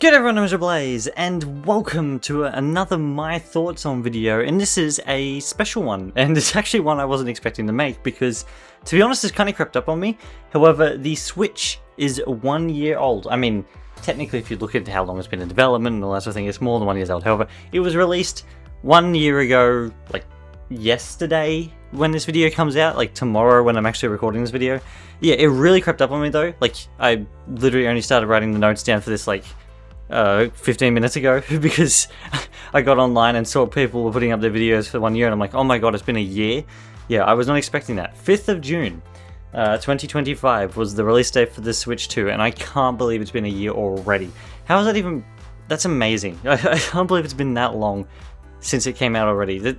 Good everyone, I'm AzureBlaze, and welcome to another My Thoughts on video, and this is a special one, and it's actually one I wasn't expecting to make because, to be honest, it's kind of crept up on me. However, the Switch is 1 year old. I mean, technically if you look at how long it's been in development and all that sort of thing, it's more than 1 year old. However, it was released 1 year ago, like yesterday when this video comes out, like tomorrow when I'm actually recording this video. Yeah, it really crept up on me though. Like, I literally only started writing the notes down for this like 15 minutes ago because I got online and saw people were putting up their videos for 1 year and I'm like, oh my god, it's been a year? Yeah, I was not expecting that. 5th of June, 2025 was the release date for the Switch 2 and I can't believe it's been a year already. How is that even... That's amazing. I can't believe it's been that long since it came out already.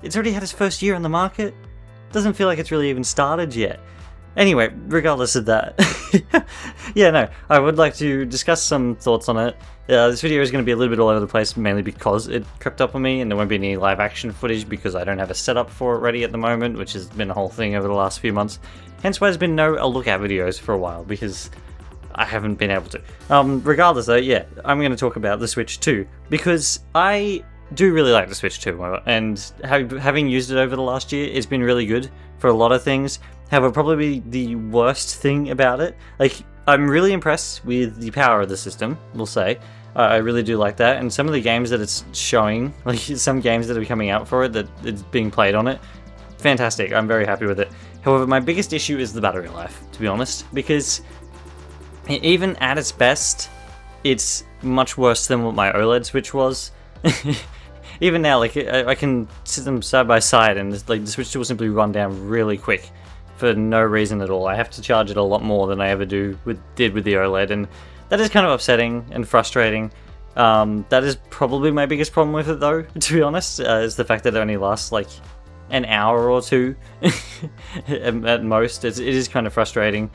It's already had its first year on the market? Doesn't feel like it's really even started yet. Anyway, regardless of that, yeah, no, I would like to discuss some thoughts on it. This video is going to be a little bit all over the place, mainly because it crept up on me, and there won't be any live action footage because I don't have a setup for it ready at the moment, which has been a whole thing over the last few months. Hence why there's been no a look at videos for a while, because I haven't been able to. Regardless though, yeah, I'm going to talk about the Switch 2, because I do really like the Switch 2, and having used it over the last year, it's been really good for a lot of things. However, probably the worst thing about it, like, I'm really impressed with the power of the system, we'll say. I really do like that, and some of the games that it's showing, like some games that are coming out for it, that it's being played on it, fantastic, I'm very happy with it. However, my biggest issue is the battery life, to be honest, because even at its best, it's much worse than what my OLED Switch was. Even now, like, I can sit them side by side, and like the Switch 2 will simply run down really quick for no reason at all. I have to charge it a lot more than I ever did with the OLED, and that is kind of upsetting and frustrating. That is probably my biggest problem with it, though, to be honest, is the fact that it only lasts like an hour or two at most. It is kind of frustrating.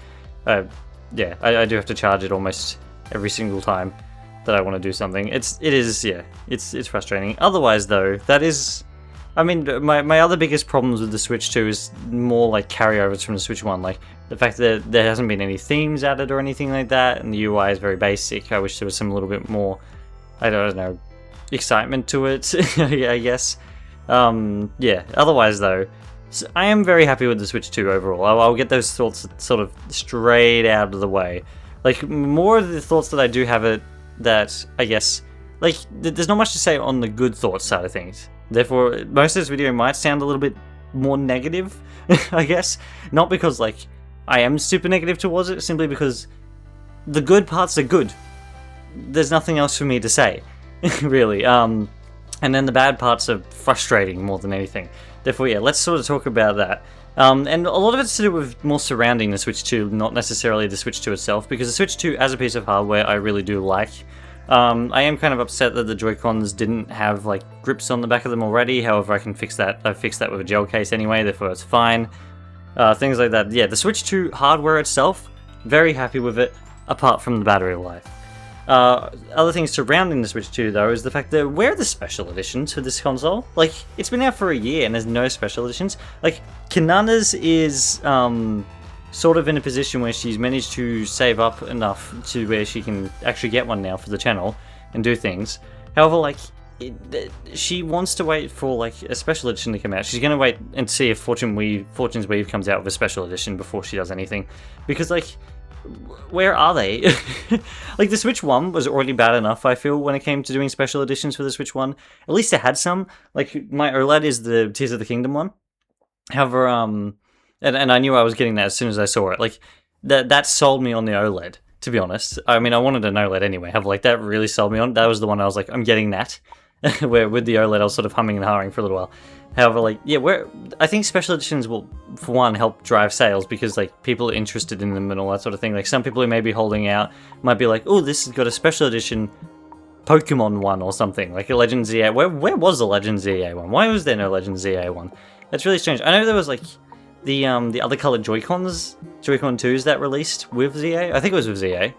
Yeah, I do have to charge it almost every single time that I want to do something. It is frustrating. Otherwise, though, that is... I mean, my other biggest problems with the Switch 2 is more like carryovers from the Switch 1, like the fact that there hasn't been any themes added or anything like that, and the UI is very basic. I wish there was some little bit more, I don't know, excitement to it, I guess. Yeah, otherwise though, I am very happy with the Switch 2 overall. I'll get those thoughts sort of straight out of the way. Like, more of the thoughts that I do have it, that, I guess, like, there's not much to say on the good thoughts side of things. Therefore, most of this video might sound a little bit more negative, I guess. Not because, like, I am super negative towards it, simply because the good parts are good. There's nothing else for me to say, really. And then the bad parts are frustrating more than anything. Therefore, yeah, let's sort of talk about that. And a lot of it's to do with more surrounding the Switch 2, not necessarily the Switch 2 itself, because the Switch 2, as a piece of hardware, I really do like. I am kind of upset that the Joy-Cons didn't have like grips on the back of them already. However, I can fix that. I fixed that with a gel case anyway, therefore it's fine. Things like that. Yeah, the Switch 2 hardware itself, very happy with it, apart from the battery life. Other things surrounding the Switch 2 though is the fact that where are the special editions for this console? Like, it's been out for a year and there's no special editions. Like, Kanana's is sort of in a position where she's managed to save up enough to where she can actually get one now for the channel and do things. However, like, she wants to wait for like a special edition to come out. She's going to wait and see if Fortune's Weave comes out with a special edition before she does anything. Because, like, where are they? Like, the Switch 1 was already bad enough, I feel, when it came to doing special editions for the Switch 1. At least it had some. Like, my OLED is the Tears of the Kingdom one. However, And I knew I was getting that as soon as I saw it. Like, that sold me on the OLED, to be honest. I mean, I wanted an OLED anyway. Like, that really sold me on. That was the one I was like, I'm getting that. Where with the OLED, I was sort of humming and hawing for a little while. However, like, yeah, I think special editions will, for one, help drive sales because, like, people are interested in them and all that sort of thing. Like, some people who may be holding out might be like, oh, this has got a special edition Pokemon one or something. Like a Legend ZA. Where was the Legend ZA one? Why was there no Legend ZA one? That's really strange. I know there was, like, the other colored Joy-Con 2s that released with ZA. I think it was with ZA.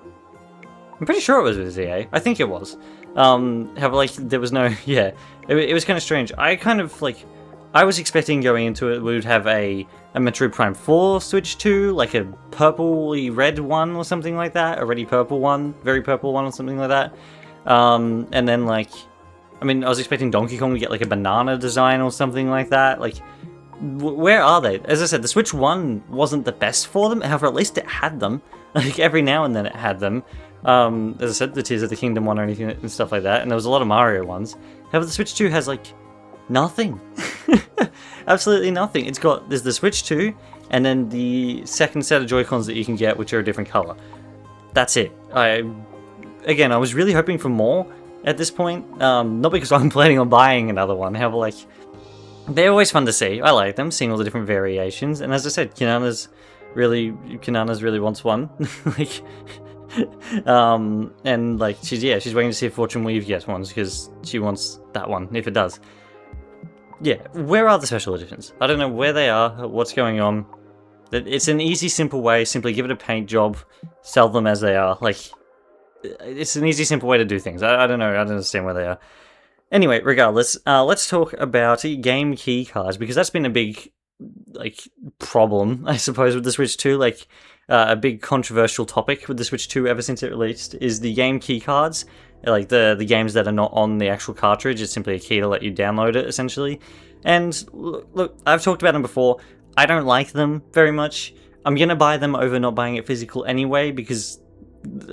I'm pretty sure it was with ZA. I think it was. However, like, there was no... Yeah, it was kind of strange. I kind of, like, I was expecting going into it we would have a Metroid Prime 4 Switch 2, like a purpley red one or something like that, a reddy purple one, very purple one or something like that. And then like, I mean, I was expecting Donkey Kong to get like a banana design or something like that. Like, where are they? As I said, the Switch 1 wasn't the best for them, however, at least it had them. Like, every now and then it had them. As I said, the Tears of the Kingdom one or anything and stuff like that, and there was a lot of Mario ones. However, the Switch 2 has, like, nothing. Absolutely nothing. There's the Switch 2, and then the second set of Joy-Cons that you can get, which are a different color. That's it. Again, I was really hoping for more at this point, not because I'm planning on buying another one, however, like, they're always fun to see. I like them, seeing all the different variations. And as I said, Kanana's really wants one. Like, and like she's waiting to see if Fortune Weave gets one because she wants that one if it does. Yeah, where are the special editions? I don't know where they are. What's going on? It's an easy, simple way. Simply give it a paint job, sell them as they are. Like, it's an easy, simple way to do things. I don't know. I don't understand where they are. Anyway, regardless, let's talk about game key cards, because that's been a big, like, problem, I suppose, with the Switch 2. Like, a big controversial topic with the Switch 2 ever since it released is the game key cards. Like, the games that are not on the actual cartridge. It's simply a key to let you download it, essentially. And, look, I've talked about them before. I don't like them very much. I'm gonna buy them over not buying it physical anyway, because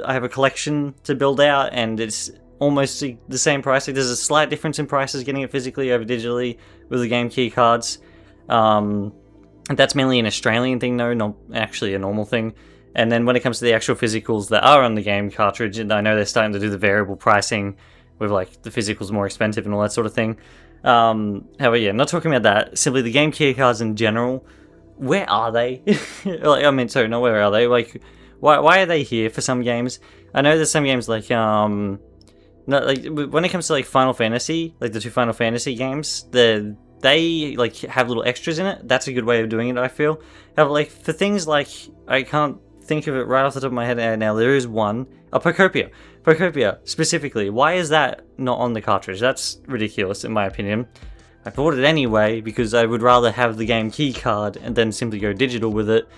I have a collection to build out, and it's almost the same price. Like, there's a slight difference in prices getting it physically over digitally with the game key cards. That's mainly an Australian thing though, not actually a normal thing. And then when it comes to the actual physicals that are on the game cartridge, and I know they're starting to do the variable pricing with like the physicals more expensive and all that sort of thing. However, yeah, not talking about that. Simply the game key cards in general. Where are they? Like, I mean, sorry, not where are they? Like, why are they here for some games? I know there's some games like no, like when it comes to like Final Fantasy, like the two Final Fantasy games, they like have little extras in it. That's a good way of doing it, I feel. However, like for things like, I can't think of it right off the top of my head now. There is one, Procopia specifically. Why is that not on the cartridge? That's ridiculous in my opinion. I bought it anyway because I would rather have the game key card and then simply go digital with it.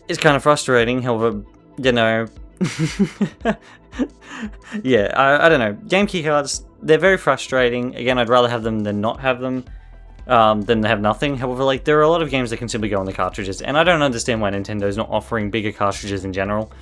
It's kind of frustrating, however, you know. Yeah, I don't know. Game key cards, they're very frustrating. Again, I'd rather have them than not have them, than have nothing. However, like, there are a lot of games that can simply go on the cartridges, and I don't understand why Nintendo's not offering bigger cartridges in general.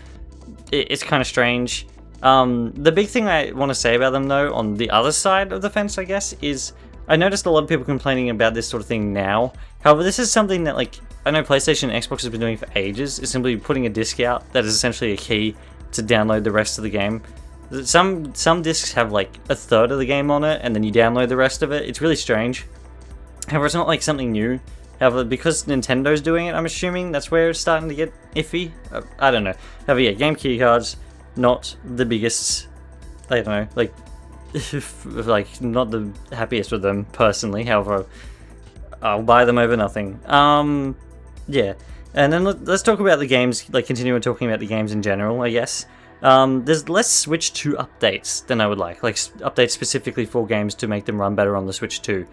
It's kind of strange. The big thing I want to say about them, though, on the other side of the fence, I guess, is I noticed a lot of people complaining about this sort of thing now. However, this is something that, like, I know PlayStation and Xbox has been doing for ages, is simply putting a disc out that is essentially a key to download the rest of the game. Some discs have like a third of the game on it, and then you download the rest of it. It's really strange. However, it's not like something new. However, because Nintendo's doing it, I'm assuming that's where it's starting to get iffy. I don't know. However, yeah, game key cards, not the biggest, I don't know, like, like, not the happiest with them personally. However, I'll buy them over nothing. Yeah. And then let's talk about the games, like continuing talking about the games in general, I guess. There's less Switch 2 updates than I would like updates specifically for games to make them run better on the Switch 2.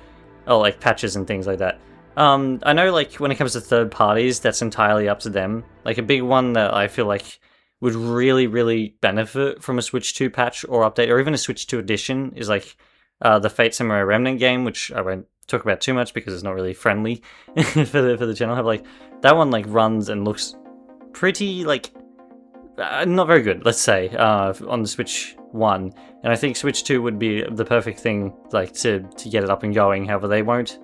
Or like patches and things like that. I know like when it comes to third parties, that's entirely up to them. Like a big one that I feel like would really, really benefit from a Switch 2 patch or update, or even a Switch 2 edition, is like the Fate Samurai Remnant game, which I won't talk about too much because it's not really friendly for the channel. Have like that one like runs and looks pretty like not very good, let's say, on the Switch 1, and I think Switch 2 would be the perfect thing like to get it up and going. However, they won't.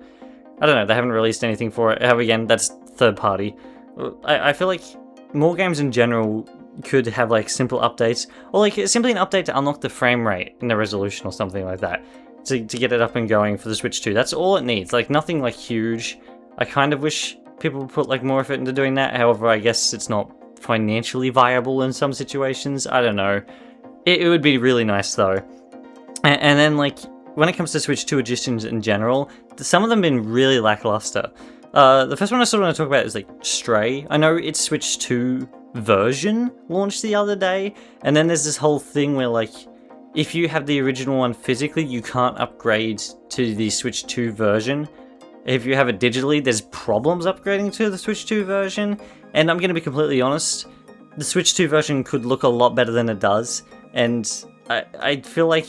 I don't know, they haven't released anything for it. However, again, that's third party. I feel like more games in general could have like simple updates, or like simply an update to unlock the frame rate and the resolution or something like that, to get it up and going for the Switch 2. That's all it needs, like nothing like huge. I kind of wish people would put like more effort into doing that. However, I guess it's not financially viable in some situations. I don't know. It would be really nice though. And then like when it comes to Switch 2 editions in general, some of them have been really lackluster. The first one I sort of want to talk about is like Stray. I know its Switch 2 version launched the other day, and then there's this whole thing where like if you have the original one physically, you can't upgrade to the Switch 2 version. If you have it digitally, there's problems upgrading to the Switch 2 version. And I'm going to be completely honest, the Switch 2 version could look a lot better than it does. And I feel like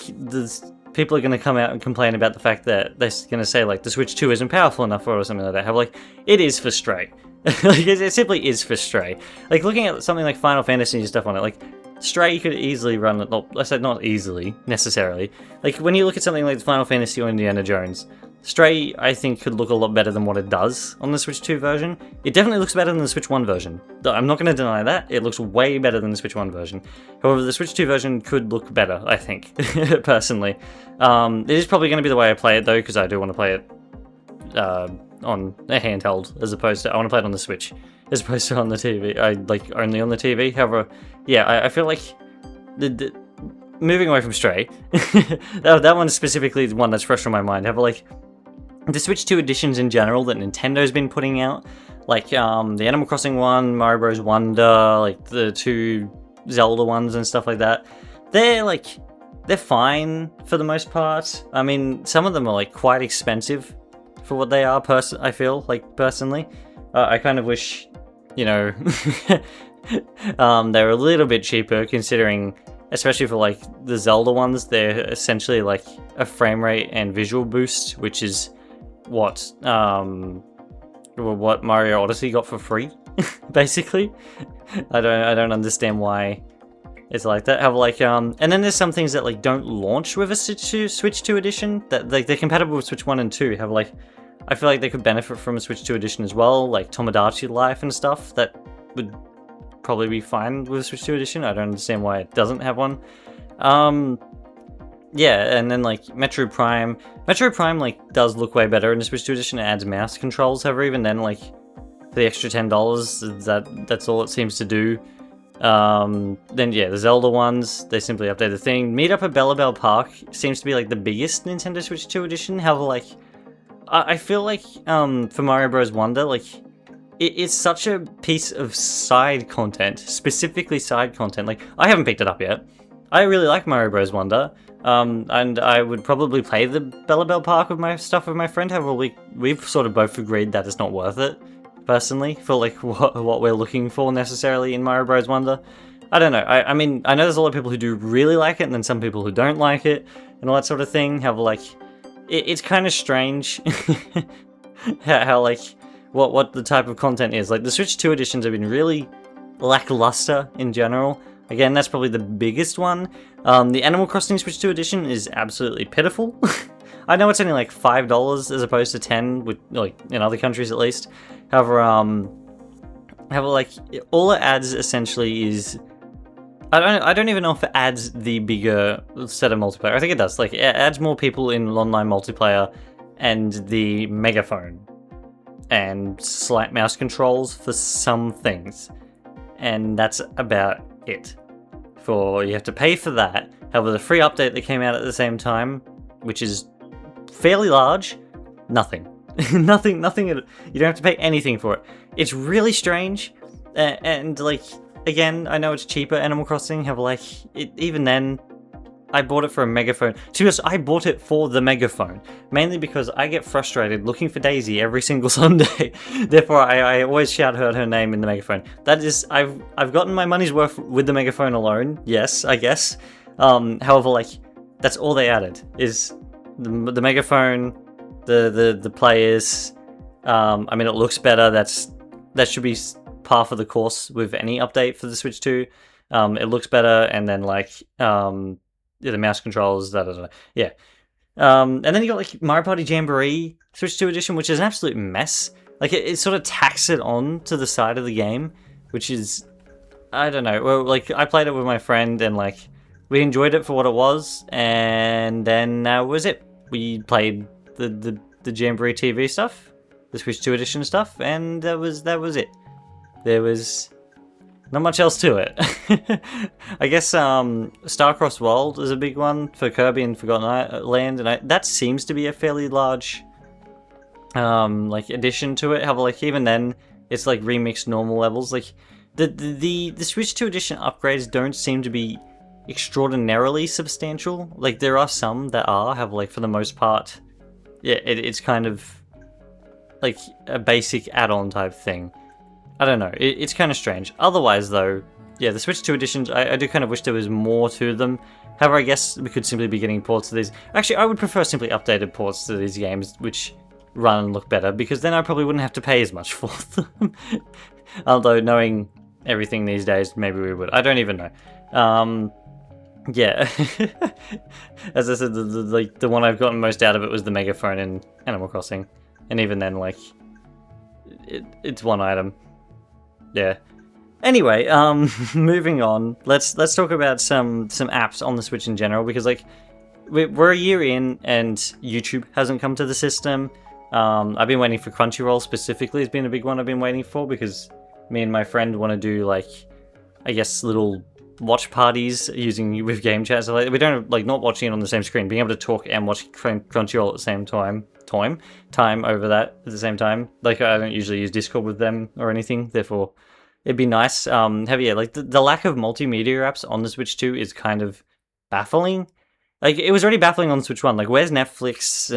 people are going to come out and complain about the fact that they're going to say, like, the Switch 2 isn't powerful enough or something like that. Have like, it is for Stray. Like, it simply is for Stray. Like, looking at something like Final Fantasy and stuff on it, like, Stray could easily run it. I said not easily, necessarily. Like, when you look at something like Final Fantasy or Indiana Jones, Stray, I think, could look a lot better than what it does on the Switch 2 version. It definitely looks better than the Switch 1 version. I'm not going to deny that. It looks way better than the Switch 1 version. However, the Switch 2 version could look better, I think, personally. It is probably going to be the way I play it, though, because I do want to play it on a handheld, as opposed to... I want to play it on the Switch, as opposed to on the TV. I like only on the TV. However, yeah, I feel like... moving away from Stray, that one specifically is one that's fresh on my mind. However, like... the Switch 2 editions in general that Nintendo's been putting out, like the Animal Crossing one, Mario Bros. Wonder, like the 2 Zelda ones and stuff like that, they're fine for the most part. I mean, some of them are like quite expensive for what they are, I feel like personally. I kind of wish, you know, they're a little bit cheaper considering, especially for like the Zelda ones, they're essentially like a frame rate and visual boost, which is what Mario Odyssey got for free, basically. I don't understand why it's like that. However, like and then there's some things that like don't launch with a Switch 2 edition that like they're compatible with Switch 1 and 2. However, like I feel like they could benefit from a Switch 2 edition as well, like Tomodachi Life and stuff that would probably be fine with a Switch 2 edition. I don't understand why it doesn't have one. Yeah, and then like Metroid Prime like does look way better in the Switch 2 edition. It adds mouse controls. However, even then, like for the extra $10, that's all it seems to do. Then yeah, the Zelda ones, they simply update the thing. Meet Up at Bellabelle Park seems to be like the biggest Nintendo Switch 2 edition. However, like I feel like for Mario Bros. Wonder, like it's such a piece of side content, specifically side content. Like I haven't picked it up yet. I really like Mario Bros. Wonder. And I would probably play the Bellabelle Park with my friend. However, we've sort of both agreed that it's not worth it, personally, for like what we're looking for necessarily in Mario Bros. Wonder. I don't know. I mean, I know there's a lot of people who do really like it, and then some people who don't like it, and all that sort of thing. However, like, it's kind of strange how like what the type of content is. Like the Switch 2 editions have been really lackluster in general. Again, that's probably the biggest one. The Animal Crossing Switch 2 edition is absolutely pitiful. I know it's only like $5 as opposed to $10, with like in other countries at least. However, like all it adds essentially is I don't even know if it adds the bigger set of multiplayer. I think it does. Like it adds more people in online multiplayer and the megaphone and slight mouse controls for some things, and that's about it. You have to pay for that. However, the free update that came out at the same time, which is fairly large, nothing. nothing. You don't have to pay anything for it. It's really strange. And like, again, I know it's cheaper, Animal Crossing. However, like, even then, I bought it for a megaphone. To be honest, I bought it for the megaphone, mainly because I get frustrated looking for Daisy every single Sunday. Therefore, I always shout her name in the megaphone. That is, I've gotten my money's worth with the megaphone alone. Yes, I guess. However, like that's all they added is the megaphone, the players. I mean, it looks better. That should be par for the course with any update for the Switch 2. It looks better, and then like the mouse controls, yeah. And then you got like Mario Party Jamboree Switch 2 edition, which is an absolute mess. Like it sort of tacks it on to the side of the game, which is, I don't know. Well, like I played it with my friend, and like we enjoyed it for what it was, and then that was it. We played the Jamboree TV stuff, the Switch 2 edition stuff, and that was it. There was not much else to it. I guess Starcross World is a big one for Kirby and Forgotten Land, and that seems to be a fairly large like addition to it. However, like even then, it's like remixed normal levels. Like the Switch 2 edition upgrades don't seem to be extraordinarily substantial. Like, there are some that have, like, for the most part, yeah, it's kind of like a basic add-on type thing. I don't know, it's kind of strange. Otherwise, though, yeah, the Switch 2 editions, I do kind of wish there was more to them. However, I guess we could simply be getting ports to these. Actually, I would prefer simply updated ports to these games, which run and look better, because then I probably wouldn't have to pay as much for them. Although, knowing everything these days, maybe we would. I don't even know. Yeah. As I said, the one I've gotten most out of it was the megaphone in Animal Crossing. And even then, like, it's one item. Yeah. Anyway, moving on. Let's talk about some apps on the Switch in general, because, like, we're a year in and YouTube hasn't come to the system. I've been waiting for Crunchyroll specifically. It's been a big one I've been waiting for, because me and my friend want to do, like, I guess little watch parties with game chat. So, like, we don't, like, not watching it on the same screen, being able to talk and watch Crunchyroll at the same time over that at the same time. Like, I don't usually use Discord with them or anything, therefore it'd be nice. Like, the lack of multimedia apps on the Switch 2 is kind of baffling. Like, it was already baffling on Switch 1. Like, where's Netflix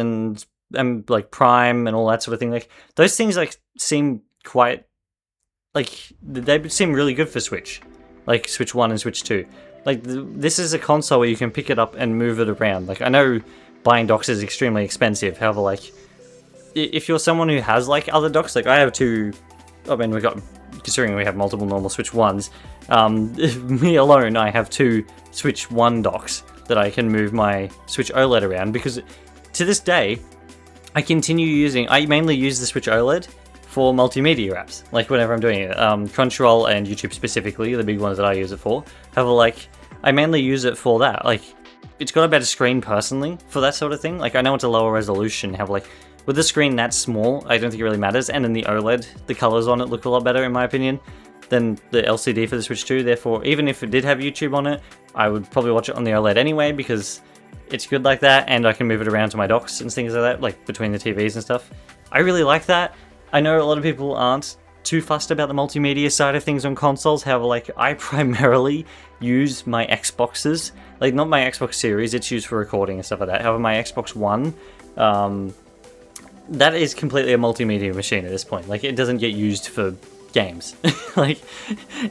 and like Prime and all that sort of thing? Like, those things, like, seem quite, like, they seem really good for Switch. Like, Switch 1 and Switch 2. Like, this is a console where you can pick it up and move it around. Like, I know buying docks is extremely expensive. However, like, if you're someone who has, like, other docks, like, I have two, I mean, considering we have multiple normal Switch 1s, me alone, I have two Switch 1 docks that I can move my Switch OLED around, because to this day, I mainly use the Switch OLED for multimedia apps, like whenever I'm doing it. Crunchyroll and YouTube specifically are the big ones that I use it for. However, like, I mainly use it for that. Like, it's got a better screen personally for that sort of thing. Like, I know it's a lower resolution, however, like, with the screen that small, I don't think it really matters. And then the OLED, the colors on it look a lot better, in my opinion, than the LCD for the Switch 2. Therefore, even if it did have YouTube on it, I would probably watch it on the OLED anyway, because it's good like that, and I can move it around to my docks and things like that, like between the TVs and stuff. I really like that. I know a lot of people aren't too fussed about the multimedia side of things on consoles. However, like, I primarily use my Xboxes, like, not my Xbox Series, it's used for recording and stuff like that. However, my Xbox One, that is completely a multimedia machine at this point. Like, it doesn't get used for games. Like,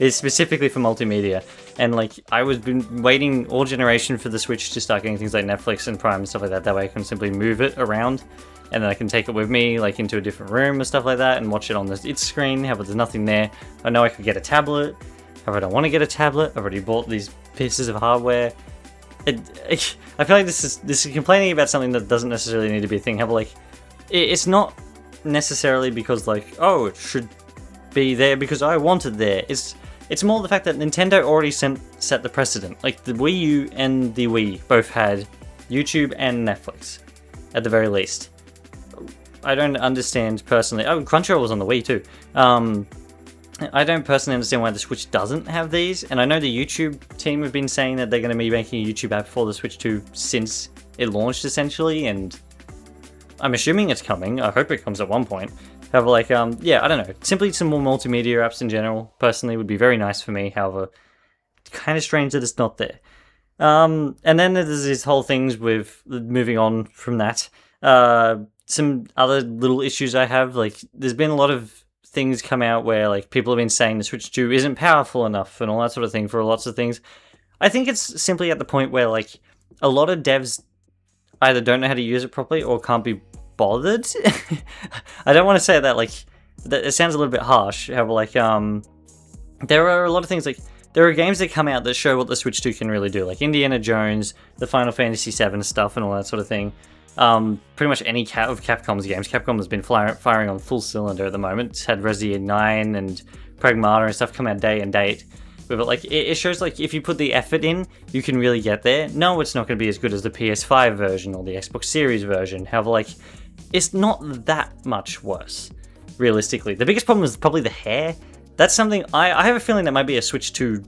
it's specifically for multimedia. And, like, I was been waiting all generation for the Switch to start getting things like Netflix and Prime and stuff like that. That way I can simply move it around, and then I can take it with me, like, into a different room and stuff like that, and watch it on its screen. However, there's nothing there. I know I could get a tablet. However, I don't want to get a tablet. I've already bought these pieces of hardware. I feel like this is complaining about something that doesn't necessarily need to be a thing. However, like, it's not necessarily because, like, oh, it should be there because I want it there. It's more the fact that Nintendo already set the precedent. Like, the Wii U and the Wii both had YouTube and Netflix, at the very least. I don't understand personally. Oh, Crunchyroll was on the Wii too. I don't personally understand why the Switch doesn't have these. And I know the YouTube team have been saying that they're going to be making a YouTube app for the Switch 2 since it launched, essentially. And I'm assuming it's coming. I hope it comes at one point. However, like, yeah, I don't know. Simply some more multimedia apps in general, personally, would be very nice for me. However, it's kind of strange that it's not there. And then there's these whole things with moving on from that. Some other little issues I have, like, there's been a lot of things come out where, like, people have been saying the Switch 2 isn't powerful enough and all that sort of thing for lots of things. I think it's simply at the point where, like, a lot of devs either don't know how to use it properly or can't be bothered. I don't want to say that, like, that it sounds a little bit harsh. However, like, there are a lot of things, like, there are games that come out that show what the Switch 2 can really do, like Indiana Jones, the Final Fantasy VII stuff, and all that sort of thing. Pretty much any of Capcom's games. Capcom has been firing on full cylinder at the moment. It's had Resident 9 and Pragmata and stuff come out day and date with it. Like, it shows, like, if you put the effort in, you can really get there. No, it's not going to be as good as the PS5 version or the Xbox Series version. However, like, it's not that much worse, realistically. The biggest problem is probably the hair. That's something I have a feeling that might be a Switch 2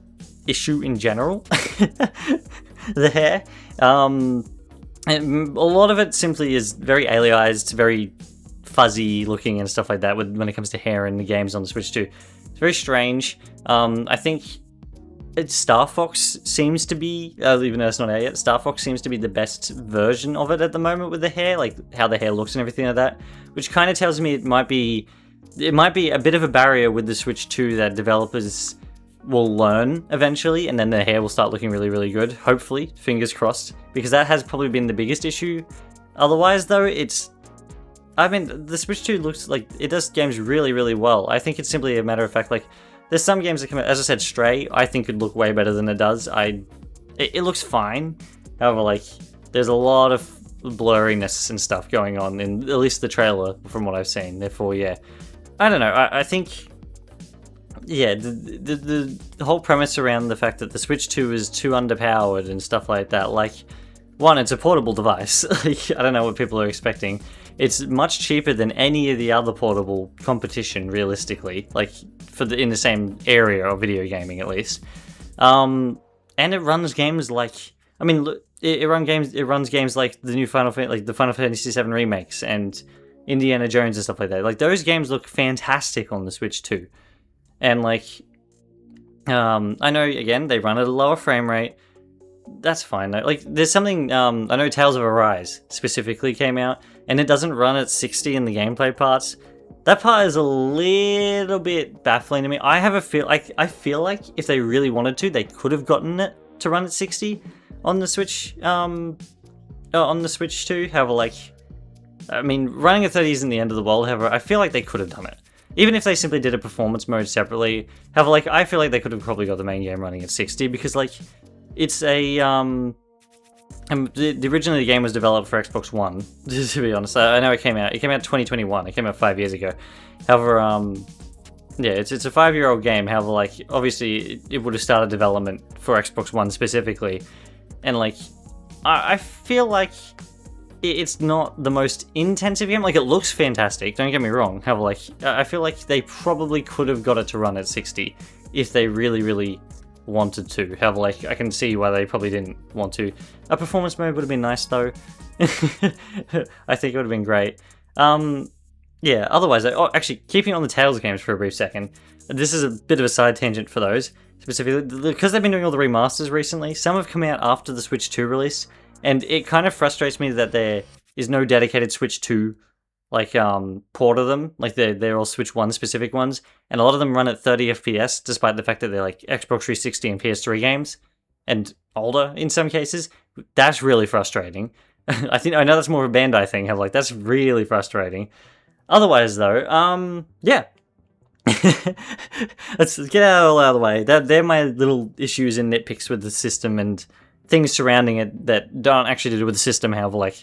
issue in general. The hair. And a lot of it simply is very aliased, very fuzzy looking and stuff like that when it comes to hair in the games on the Switch 2. It's very strange. I think Star Fox seems to be, even though it's not out yet, Star Fox seems to be the best version of it at the moment with the hair, like how the hair looks and everything like that, which kind of tells me it might be a bit of a barrier with the Switch 2 that developers will learn eventually, and then the hair will start looking really, really good, hopefully, fingers crossed, because that has probably been the biggest issue. Otherwise, though, the Switch 2 looks like it does games really, really well. I think it's simply a matter of fact, like, there's some games that come out, as I said, Stray, I think could look way better than it does. It looks fine. However, like, there's a lot of blurriness and stuff going on in at least the trailer from what I've seen. Therefore, yeah. I don't know. I think, yeah, the whole premise around the fact that the Switch 2 is too underpowered and stuff like that, like, one, it's a portable device. Like, I don't know what people are expecting. It's much cheaper than any of the other portable competition, realistically, like in the same area of video gaming at least. And it runs games like, I mean, it runs games like the new the Final Fantasy VII remakes and Indiana Jones and stuff like that. Like, those games look fantastic on the Switch 2. And like, I know again they run at a lower frame rate. That's fine though. Like, there's something, I know Tales of Arise specifically came out, and it doesn't run at 60 in the gameplay parts. That part is a little bit baffling to me. I feel like if they really wanted to, they could have gotten it to run at 60 on the Switch, on the Switch 2. However, like, I mean, running at 30 isn't the end of the world. However, I feel like they could have done it. Even if they simply did a performance mode separately. However, like, I feel like they could have probably got the main game running at 60 because, like, it's a, originally the game was developed for Xbox One, to be honest. I know it came out in 2021, it came out 5 years ago. However, yeah, it's a 5-year-old game. However, like, obviously it would have started development for Xbox One specifically. And like, I feel like it's not the most intensive game. Like, it looks fantastic, don't get me wrong. However, like, I feel like they probably could have got it to run at 60 if they really, really wanted to. However, like, I can see why they probably didn't want to. A performance mode would have been nice though. I think it would have been great. Yeah, otherwise, actually, keeping on the Tales games for a brief second, this is a bit of a side tangent for those, specifically, because they've been doing all the remasters recently, some have come out after the Switch 2 release, and it kind of frustrates me that there is no dedicated Switch 2 like port of them. Like, they're all Switch 1 specific ones, and a lot of them run at 30 FPS despite the fact that they're like Xbox 360 and PS3 games and older in some cases. That's really frustrating. I know that's more of a Bandai thing. That's really frustrating. Otherwise though, yeah. Let's get it all out of the way. They're my little issues and nitpicks with the system and things surrounding it that don't actually do with the system. However, like,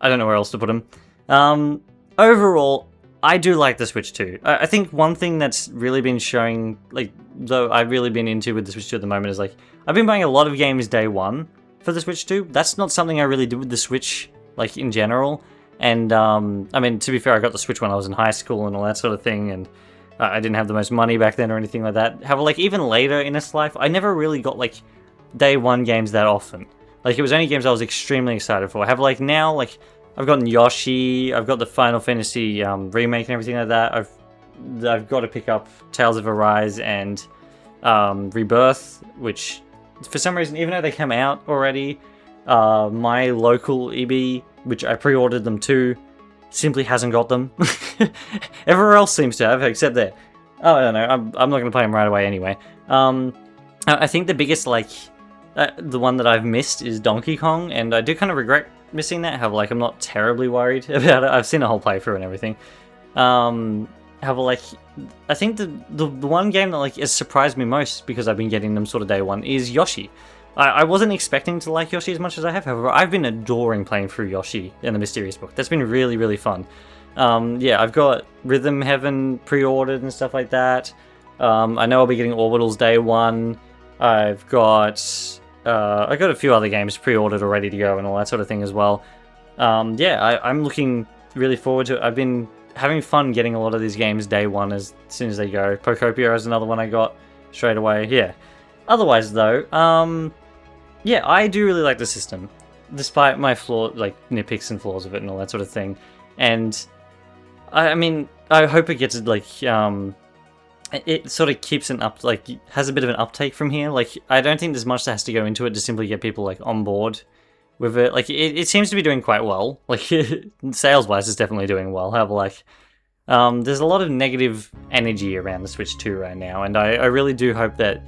I don't know where else to put them. Overall, I do like the Switch 2. I think one thing that's really been showing, like, though I've really been into with the Switch 2 at the moment is, like, I've been buying a lot of games day one for the Switch 2. That's not something I really do with the Switch, like, in general. And, I mean, to be fair, I got the Switch when I was in high school and all that sort of thing, and I didn't have the most money back then or anything like that. However, like, even later in its life, I never really got, like, day one games that often. Like, it was only games I was extremely excited for. However, like, now, like, I've gotten Yoshi, I've got the Final Fantasy remake and everything like that. I've got to pick up Tales of Arise and Rebirth, which for some reason, even though they came out already, my local EB, which I pre-ordered them to, simply hasn't got them. Everywhere else seems to have, except there. Oh, I don't know. I'm not going to play them right away anyway. I think the biggest, like, the one that I've missed is Donkey Kong, and I do kind of regret missing that. However, like, I'm not terribly worried about it. I've seen a whole playthrough and everything. However, like, I think the one game that, like, has surprised me most, because I've been getting them sort of day one, is Yoshi. I wasn't expecting to like Yoshi as much as I have. However, I've been adoring playing through Yoshi in the Mysterious Book. That's been really, really fun. Yeah, I've got Rhythm Heaven pre-ordered and stuff like that. I know I'll be getting Orbitals day one. I've got a few other games pre-ordered or ready to go and all that sort of thing as well. Yeah, I'm looking really forward to it. I've been having fun getting a lot of these games day one as soon as they go. Pokopia is another one I got straight away. Yeah. Otherwise though, yeah, I do really like the system, despite my nitpicks and flaws of it and all that sort of thing. And I mean, I hope it gets, like, it sort of keeps an up, like, has a bit of an uptake from here. Like, I don't think there's much that has to go into it to simply get people, like, on board with it. Like, it seems to be doing quite well. Like, sales-wise, it's definitely doing well. However, like, there's a lot of negative energy around the Switch 2 right now, and I really do hope that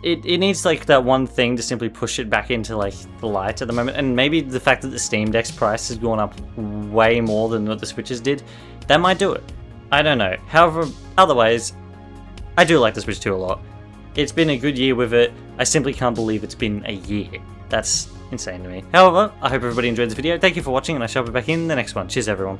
it needs, like, that one thing to simply push it back into, like, the light at the moment. And maybe the fact that the Steam Deck's price has gone up way more than what the Switches did, that might do it. I don't know. However, otherwise, I do like the Switch 2 a lot. It's been a good year with it. I simply can't believe it's been a year. That's insane to me. However, I hope everybody enjoyed this video. Thank you for watching, and I shall be back in the next one. Cheers, everyone.